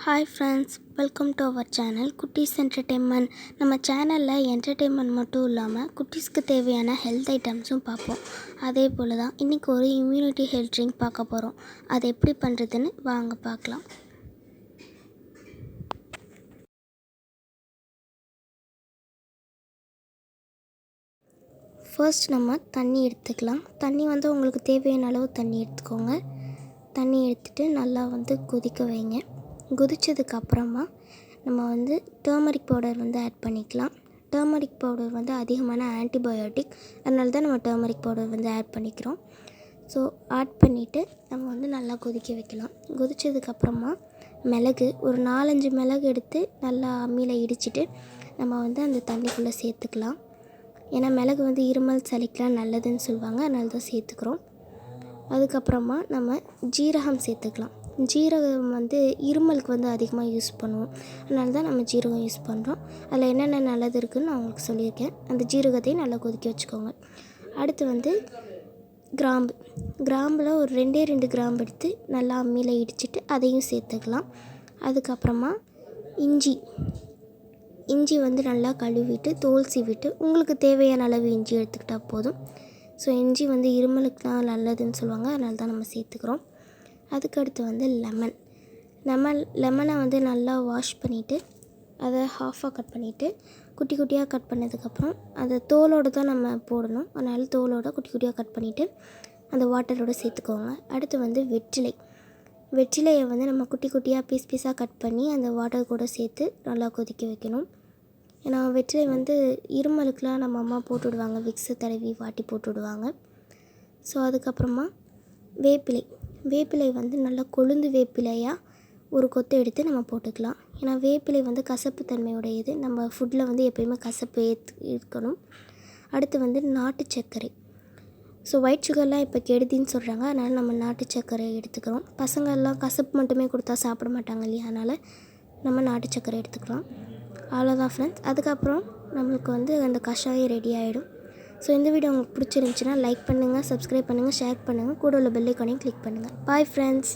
Hi friends, welcome to our channel Kutties entertainment. நம்ம சேனலில் entertainment மட்டும் இல்லாமல் குட்டீஸ்க்கு தேவையான ஹெல்த் ஐட்டம்ஸும் பார்ப்போம். அதே போல் தான் இன்றைக்கி ஒரு இம்யூனிட்டி ஹெல்த் ட்ரிங்க் பார்க்க போகிறோம். அதை எப்படி பண்ணுறதுன்னு வாங்க பார்க்கலாம். ஃபர்ஸ்ட் நம்ம தண்ணி எடுத்துக்கலாம். தண்ணி உங்களுக்கு தேவையான அளவு தண்ணி எடுத்துக்கோங்க. தண்ணி எடுத்துகிட்டு நல்லா கொதிக்க வைங்க. கொதித்ததுக்கப்புறமா நம்ம டர்மரிக் பவுடர் ஆட் பண்ணிக்கலாம். டர்மரிக் பவுடர் அதிகமான ஆன்டிபயோட்டிக், அதனால தான் நம்ம டர்மரிக் பவுடர் ஆட் பண்ணிக்கிறோம். ஸோ ஆட் பண்ணிவிட்டு நம்ம நல்லா கொதிக்க வைக்கலாம். கொதித்ததுக்கப்புறமா மிளகு ஒரு 4-5 மிளகு எடுத்து நல்லா அம்மியில் இடிச்சிட்டு நம்ம அந்த தண்ணிக்குள்ளே சேர்த்துக்கலாம். ஏன்னா மிளகு இருமல் சளிக்கெலாம் நல்லதுன்னு சொல்லுவாங்க, அதனால தான் சேர்த்துக்கிறோம். அதுக்கப்புறமா நம்ம ஜீரகம் சேர்த்துக்கலாம். ஜீரகம் இருமலுக்கு அதிகமாக யூஸ் பண்ணுவோம், அதனால தான் நம்ம ஜீரகம் யூஸ் பண்ணுறோம். அதில் என்னென்ன நல்லது இருக்குதுன்னு நான் உங்களுக்கு சொல்லியிருக்கேன். அந்த ஜீரகத்தையும் நல்லா கொதிக்க வச்சுக்கோங்க. அடுத்து கிராம்பில் ஒரு 2 கிராம்பு எடுத்து நல்லா அம்மியில் இடிச்சிட்டு அதையும் சேர்த்துக்கலாம். அதுக்கப்புறமா இஞ்சி நல்லா கழுவிட்டு தோல் சீவிட்டு உங்களுக்கு தேவையான அளவு இஞ்சி எடுத்துக்கிட்டால் போதும். ஸோ இஞ்சி இருமலுக்குலாம் நல்லதுன்னு சொல்லுவாங்க, அதனால தான் நம்ம சேர்த்துக்கிறோம். அதுக்கடுத்து லெமனை நல்லா வாஷ் பண்ணிவிட்டு அதை ஹாஃபாக கட் பண்ணிவிட்டு குட்டி குட்டியாக கட் பண்ணதுக்கப்புறம் அதை தோலோடு தான் நம்ம போடணும், அதனால் தோலோடு குட்டி குட்டியாக கட் பண்ணிவிட்டு அந்த வாட்டரோடு சேர்த்துக்கோங்க. அடுத்து வெற்றிலையை நம்ம குட்டி குட்டியாக பீஸாக கட் பண்ணி அந்த வாட்டர் கூட சேர்த்து நல்லா கொதிக்க வைக்கணும். ஏன்னா வெற்றிலை இருமலுக்கெலாம் நம்ம அம்மா போட்டுவிடுவாங்க, விக்ஸை தடவி வாட்டி போட்டுவிடுவாங்க. ஸோ அதுக்கப்புறமா வேப்பிலை நல்லா கொழுந்து வேப்பிலையாக ஒரு கொத்து எடுத்து நம்ம போட்டுக்கலாம். ஏன்னா வேப்பிலை கசப்பு தன்மையுடையது, நம்ம ஃபுட்டில் எப்போயுமே கசப்பு இருக்கணும். அடுத்து நாட்டு சர்க்கரை. ஸோ ஒயிட் சுகர்லாம் இப்போ கெடுதின்னு சொல்கிறாங்க, அதனால் நம்ம நாட்டு சர்க்கரை எடுத்துக்கிறோம். பசங்கள்லாம் கசப்பு மட்டுமே கொடுத்தா சாப்பிட மாட்டாங்க இல்லையா, அதனால் நம்ம நாட்டு சர்க்கரை எடுத்துக்கலாம். அவ்வளோதான் ஃப்ரெண்ட்ஸ். அதுக்கப்புறம் நம்மளுக்கு அந்த கஷாயம் ரெடி ஆகிடும். ஸோ இந்த வீடியோ உங்களுக்கு பிடிச்சிருந்துச்சுன்னா லைக் பண்ணுங்கள், சப்ஸ்கிரைப் பண்ணுங்கள், ஷேர் பண்ணுங்கள், கூட உள்ள பெல் ஐகானையும் கிளிக் பண்ணுங்கள். Bye friends.